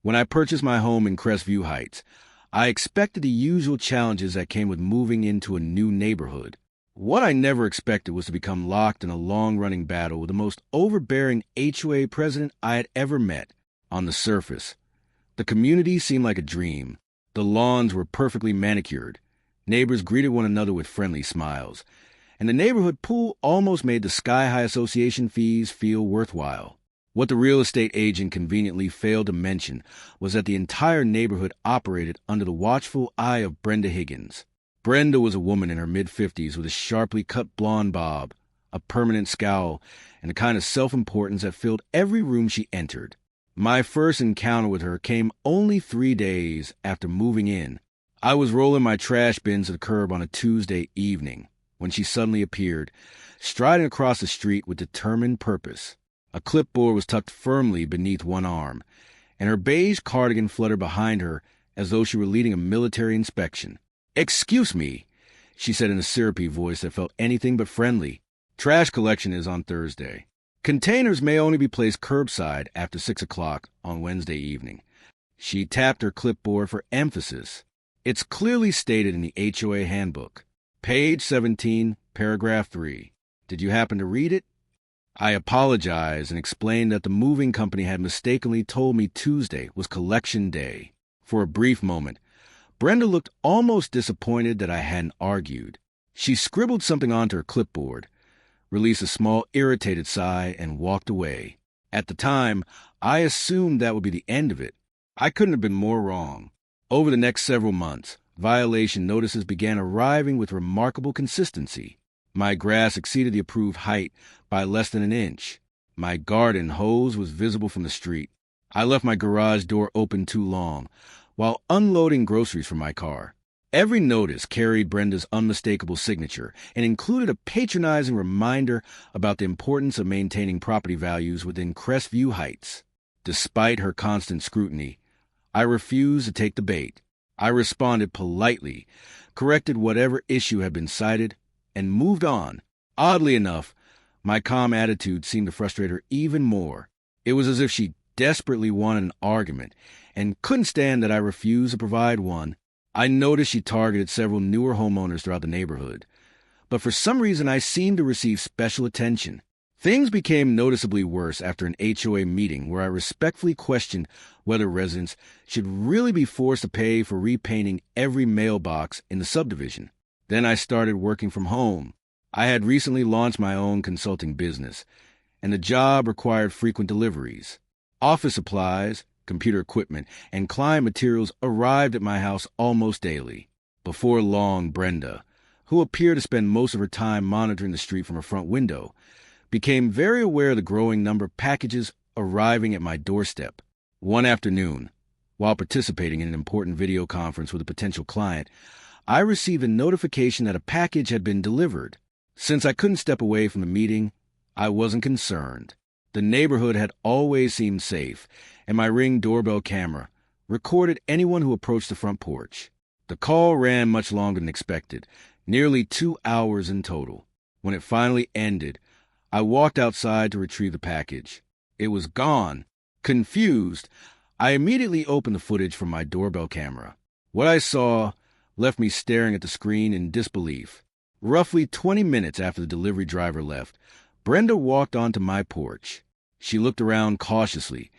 When I purchased my home in Crestview Heights, I expected the usual challenges that came with moving into a new neighborhood. What I never expected was to become locked in a long-running battle with the most overbearing HOA president I had ever met. On the surface, the community seemed like a dream. The lawns were perfectly manicured. Neighbors greeted one another with friendly smiles. And the neighborhood pool almost made the sky-high association fees feel worthwhile. What the real estate agent conveniently failed to mention was that the entire neighborhood operated under the watchful eye of Brenda Higgins. Brenda was a woman in her mid-50s with a sharply cut blonde bob, a permanent scowl, and a kind of self-importance that filled every room she entered. My first encounter with her came only 3 days after moving in. I was rolling my trash bins to the curb on a Tuesday evening when she suddenly appeared, striding across the street with determined purpose. A clipboard was tucked firmly beneath one arm, and her beige cardigan fluttered behind her as though she were leading a military inspection. "Excuse me," she said in a syrupy voice that felt anything but friendly. "Trash collection is on Thursday. Containers may only be placed curbside after 6 o'clock on Wednesday evening." She tapped her clipboard for emphasis. "It's clearly stated in the HOA handbook. Page 17, paragraph 3. Did you happen to read it?" I apologized and explained that the moving company had mistakenly told me Tuesday was collection day. For a brief moment, Brenda looked almost disappointed that I hadn't argued. She scribbled something onto her clipboard, released a small irritated sigh, and walked away. At the time, I assumed that would be the end of it. I couldn't have been more wrong. Over the next several months, violation notices began arriving with remarkable consistency. My grass exceeded the approved height by less than an inch. My garden hose was visible from the street. I left my garage door open too long while unloading groceries from my car. Every notice carried Brenda's unmistakable signature and included a patronizing reminder about the importance of maintaining property values within Crestview Heights. Despite her constant scrutiny, I refused to take the bait. I responded politely, corrected whatever issue had been cited, and moved on. Oddly enough, my calm attitude seemed to frustrate her even more. It was as if she desperately wanted an argument and couldn't stand that I refused to provide one. I noticed she targeted several newer homeowners throughout the neighborhood, but for some reason I seemed to receive special attention. Things became noticeably worse after an HOA meeting where I respectfully questioned whether residents should really be forced to pay for repainting every mailbox in the subdivision. Then I started working from home. I had recently launched my own consulting business, and the job required frequent deliveries. Office supplies, computer equipment, and client materials arrived at my house almost daily. Before long, Brenda, who appeared to spend most of her time monitoring the street from her front window, became very aware of the growing number of packages arriving at my doorstep. One afternoon, while participating in an important video conference with a potential client, I received a notification that a package had been delivered. Since I couldn't step away from the meeting, I wasn't concerned. The neighborhood had always seemed safe, and my Ring doorbell camera recorded anyone who approached the front porch. The call ran much longer than expected, nearly 2 hours in total. When it finally ended, I walked outside to retrieve the package. It was gone. Confused, I immediately opened the footage from my doorbell camera. What I saw left me staring at the screen in disbelief. Roughly 20 minutes after the delivery driver left, Brenda walked onto my porch. She looked around cautiously,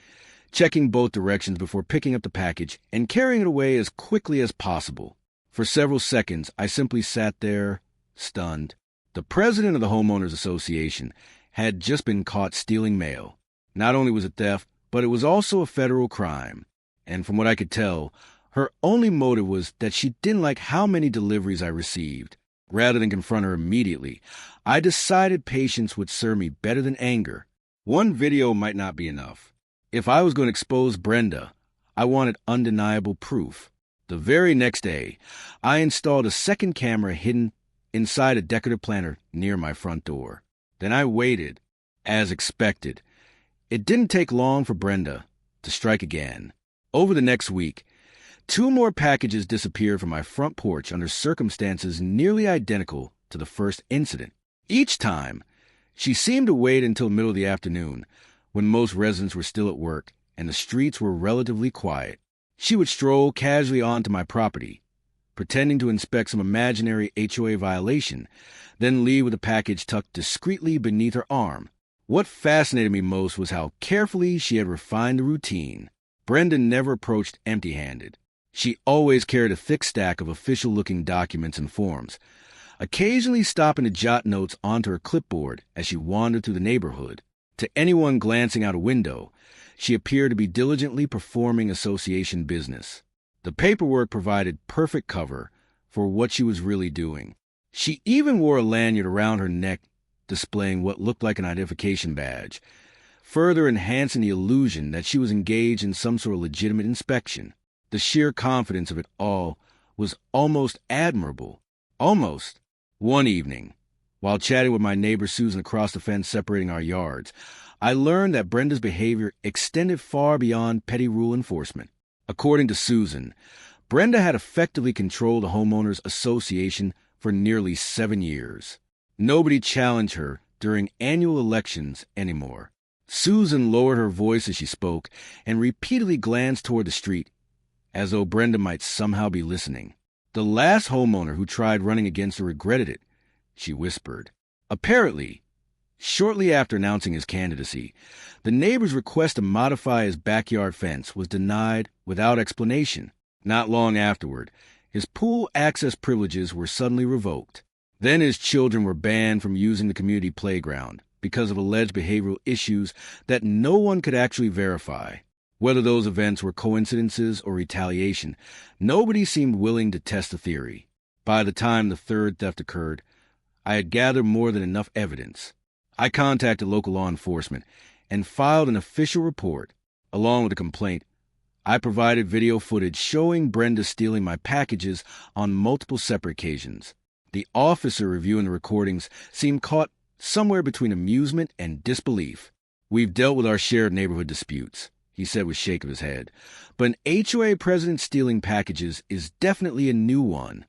checking both directions before picking up the package and carrying it away as quickly as possible. For several seconds, I simply sat there, stunned. The president of the Homeowners Association had just been caught stealing mail. Not only was it theft, but it was also a federal crime. And from what I could tell, her only motive was that she didn't like how many deliveries I received. Rather than confront her immediately, I decided patience would serve me better than anger. One video might not be enough. If I was going to expose Brenda, I wanted undeniable proof. The very next day, I installed a second camera hidden inside a decorative planter near my front door. Then I waited, as expected. It didn't take long for Brenda to strike again. Over the next week, 2 more packages disappeared from my front porch under circumstances nearly identical to the first incident. Each time, she seemed to wait until the middle of the afternoon, when most residents were still at work, and the streets were relatively quiet. She would stroll casually onto my property, pretending to inspect some imaginary HOA violation, then leave with a package tucked discreetly beneath her arm. What fascinated me most was how carefully she had refined the routine. Brenda never approached empty-handed. She always carried a thick stack of official-looking documents and forms, occasionally stopping to jot notes onto her clipboard as she wandered through the neighborhood. To anyone glancing out a window, she appeared to be diligently performing association business. The paperwork provided perfect cover for what she was really doing. She even wore a lanyard around her neck displaying what looked like an identification badge, further enhancing the illusion that she was engaged in some sort of legitimate inspection. The sheer confidence of it all was almost admirable. Almost. One evening, while chatting with my neighbor Susan across the fence separating our yards, I learned that Brenda's behavior extended far beyond petty rule enforcement. According to Susan, Brenda had effectively controlled the homeowners association for nearly 7 years. Nobody challenged her during annual elections anymore. Susan lowered her voice as she spoke and repeatedly glanced toward the street, as though Brenda might somehow be listening. The last homeowner who tried running against her regretted it, she whispered. Apparently, shortly after announcing his candidacy, the neighbor's request to modify his backyard fence was denied without explanation. Not long afterward, his pool access privileges were suddenly revoked. Then his children were banned from using the community playground because of alleged behavioral issues that no one could actually verify. Whether those events were coincidences or retaliation, nobody seemed willing to test the theory. By the time the third theft occurred, I had gathered more than enough evidence. I contacted local law enforcement and filed an official report. Along with a complaint, I provided video footage showing Brenda stealing my packages on multiple separate occasions. The officer reviewing the recordings seemed caught somewhere between amusement and disbelief. We've dealt with our share of neighborhood disputes, he said with a shake of his head, but an HOA president stealing packages is definitely a new one.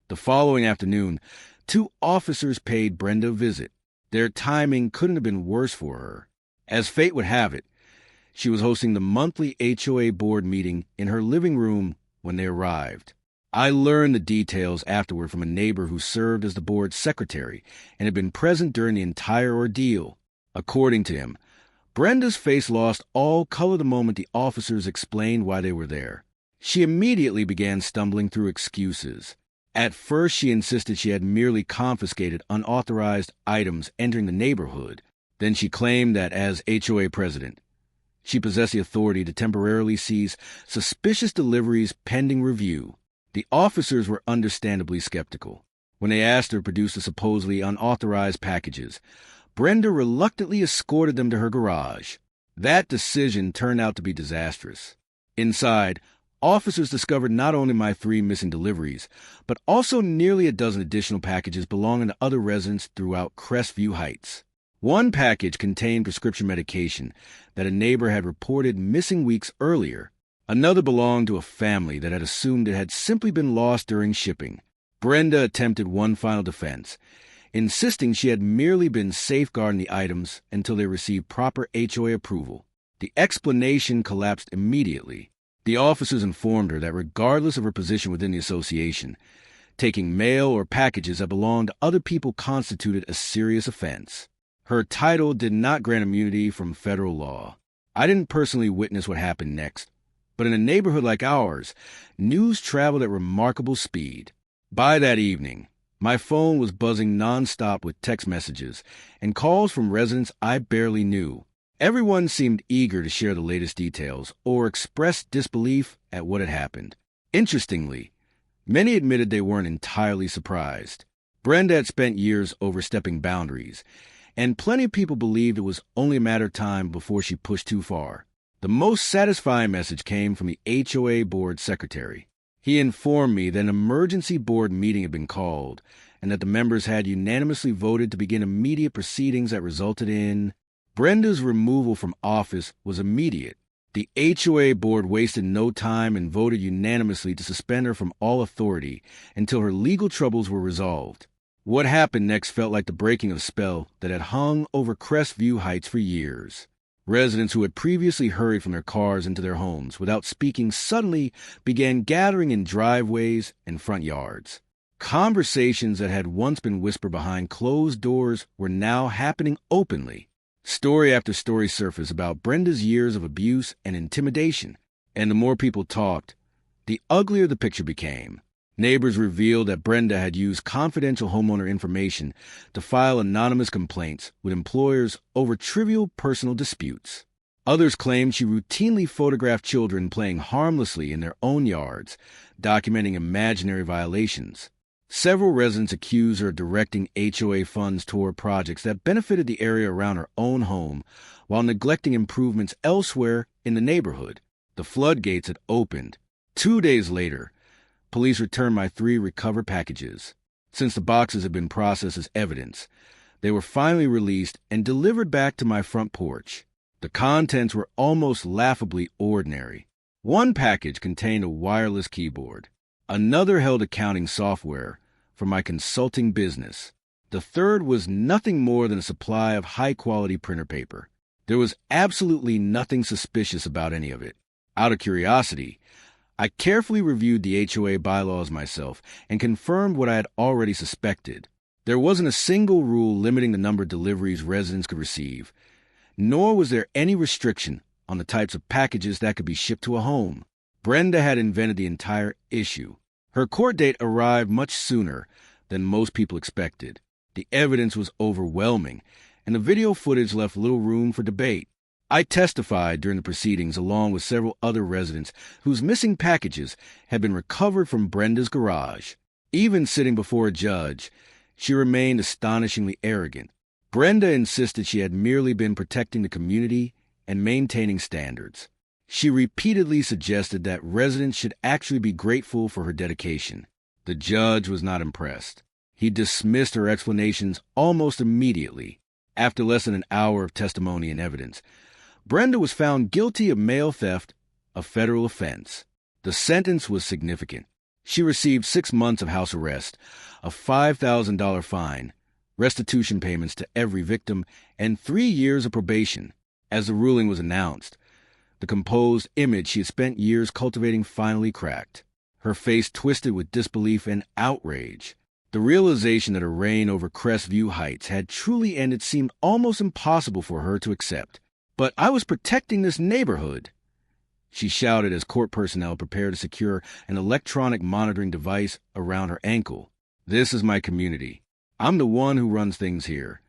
The following afternoon, 2 officers paid Brenda a visit. Their timing couldn't have been worse for her. As fate would have it, she was hosting the monthly HOA board meeting in her living room when they arrived. I learned the details afterward from a neighbor who served as the board's secretary and had been present during the entire ordeal. According to him, Brenda's face lost all color the moment the officers explained why they were there. She immediately began stumbling through excuses. At first, she insisted she had merely confiscated unauthorized items entering the neighborhood. Then she claimed that as HOA president, she possessed the authority to temporarily seize suspicious deliveries pending review. The officers were understandably skeptical. When they asked her to produce the supposedly unauthorized packages, Brenda reluctantly escorted them to her garage. That decision turned out to be disastrous. Inside, officers discovered not only my 3 missing deliveries, but also nearly a dozen additional packages belonging to other residents throughout Crestview Heights. One package contained prescription medication that a neighbor had reported missing weeks earlier. Another belonged to a family that had assumed it had simply been lost during shipping. Brenda attempted one final defense, insisting she had merely been safeguarding the items until they received proper HOA approval. The explanation collapsed immediately. The officers informed her that regardless of her position within the association, taking mail or packages that belonged to other people constituted a serious offense. Her title did not grant immunity from federal law. I didn't personally witness what happened next, but in a neighborhood like ours, news traveled at remarkable speed. By that evening, my phone was buzzing nonstop with text messages and calls from residents I barely knew. Everyone seemed eager to share the latest details or express disbelief at what had happened. Interestingly, many admitted they weren't entirely surprised. Brenda had spent years overstepping boundaries, and plenty of people believed it was only a matter of time before she pushed too far. The most satisfying message came from the HOA board secretary. He informed me that an emergency board meeting had been called and that the members had unanimously voted to begin immediate proceedings that resulted in Brenda's removal from office was immediate. The HOA board wasted no time and voted unanimously to suspend her from all authority until her legal troubles were resolved. What happened next felt like the breaking of a spell that had hung over Crestview Heights for years. Residents who had previously hurried from their cars into their homes without speaking suddenly began gathering in driveways and front yards. Conversations that had once been whispered behind closed doors were now happening openly. Story after story surfaced about Brenda's years of abuse and intimidation, and the more people talked, the uglier the picture became. Neighbors revealed that Brenda had used confidential homeowner information to file anonymous complaints with employers over trivial personal disputes. Others claimed she routinely photographed children playing harmlessly in their own yards, documenting imaginary violations. Several residents accused her of directing HOA funds toward projects that benefited the area around her own home while neglecting improvements elsewhere in the neighborhood. The floodgates had opened. 2 days later, police returned my 3 recovered packages. Since the boxes had been processed as evidence, they were finally released and delivered back to my front porch. The contents were almost laughably ordinary. One package contained a wireless keyboard. Another held accounting software for my consulting business. The third was nothing more than a supply of high-quality printer paper. There was absolutely nothing suspicious about any of it. Out of curiosity, I carefully reviewed the HOA bylaws myself and confirmed what I had already suspected. There wasn't a single rule limiting the number of deliveries residents could receive, nor was there any restriction on the types of packages that could be shipped to a home. Brenda had invented the entire issue. Her court date arrived much sooner than most people expected. The evidence was overwhelming, and the video footage left little room for debate. I testified during the proceedings along with several other residents whose missing packages had been recovered from Brenda's garage. Even sitting before a judge, she remained astonishingly arrogant. Brenda insisted she had merely been protecting the community and maintaining standards. She repeatedly suggested that residents should actually be grateful for her dedication. The judge was not impressed. He dismissed her explanations almost immediately. After less than an hour of testimony and evidence, Brenda was found guilty of mail theft, a federal offense. The sentence was significant. She received 6 months of house arrest, a $5,000 fine, restitution payments to every victim, and 3 years of probation. As the ruling was announced, the composed image she had spent years cultivating finally cracked. Her face twisted with disbelief and outrage. The realization that her reign over Crestview Heights had truly ended seemed almost impossible for her to accept. "But I was protecting this neighborhood," she shouted as court personnel prepared to secure an electronic monitoring device around her ankle. "This is my community. I'm the one who runs things here."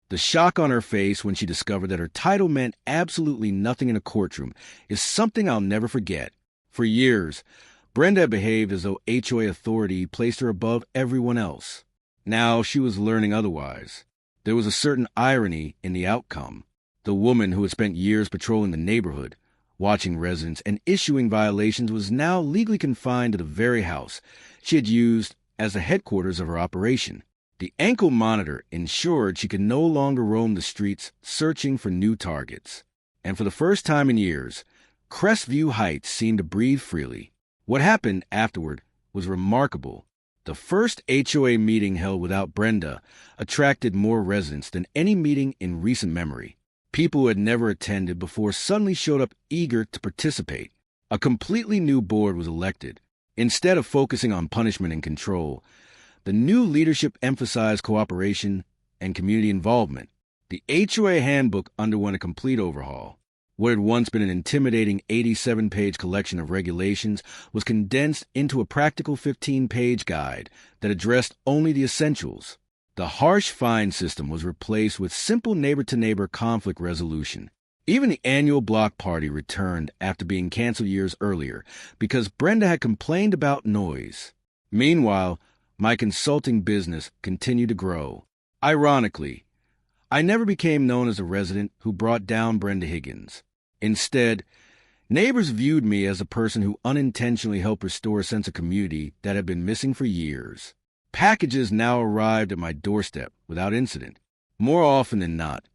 The shock on her face when she discovered that her title meant absolutely nothing in a courtroom is something I'll never forget. For years, Brenda had behaved as though HOA authority placed her above everyone else. Now she was learning otherwise. There was a certain irony in the outcome. The woman who had spent years patrolling the neighborhood, watching residents, and issuing violations was now legally confined to the very house she had used as the headquarters of her operation. The ankle monitor ensured she could no longer roam the streets searching for new targets. And for the first time in years, Crestview Heights seemed to breathe freely. What happened afterward was remarkable. The first HOA meeting held without Brenda attracted more residents than any meeting in recent memory. People who had never attended before suddenly showed up eager to participate. A completely new board was elected. Instead of focusing on punishment and control, the new leadership emphasized cooperation and community involvement. The HOA handbook underwent a complete overhaul. What had once been an intimidating 87-page collection of regulations was condensed into a practical 15-page guide that addressed only the essentials. The harsh fine system was replaced with simple neighbor-to-neighbor conflict resolution. Even the annual block party returned after being canceled years earlier because Brenda had complained about noise. Meanwhile, my consulting business continued to grow. Ironically, I never became known as a resident who brought down Brenda Higgins. Instead, neighbors viewed me as a person who unintentionally helped restore a sense of community that had been missing for years. Packages now arrived at my doorstep without incident. More often than not,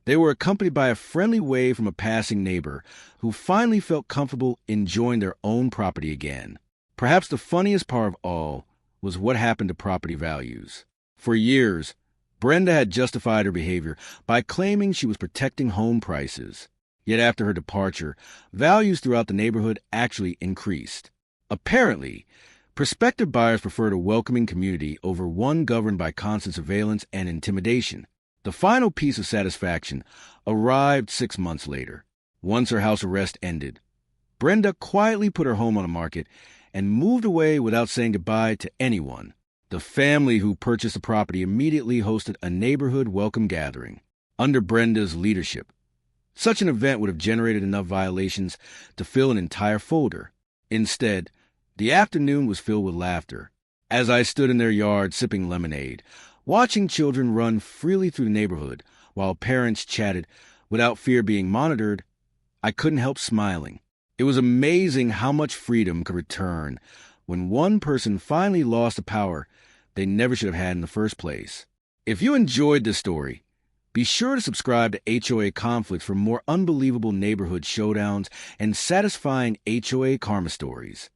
they were accompanied by a friendly wave from a passing neighbor who finally felt comfortable enjoying their own property again. Perhaps the funniest part of all was what happened to property values. For years, Brenda had justified her behavior by claiming she was protecting home prices. Yet after her departure, values throughout the neighborhood actually increased. Apparently, prospective buyers preferred a welcoming community over one governed by constant surveillance and intimidation. The final piece of satisfaction arrived 6 months later. Once her house arrest ended, Brenda quietly put her home on the market and moved away without saying goodbye to anyone. The family who purchased the property immediately hosted a neighborhood welcome gathering under Brenda's leadership. Such an event would have generated enough violations to fill an entire folder. Instead, the afternoon was filled with laughter. As I stood in their yard sipping lemonade, watching children run freely through the neighborhood while parents chatted without fear being monitored, I couldn't help smiling. It was amazing how much freedom could return when one person finally lost the power they never should have had in the first place. If you enjoyed this story, be sure to subscribe to HOA Conflicts for more unbelievable neighborhood showdowns and satisfying HOA karma stories.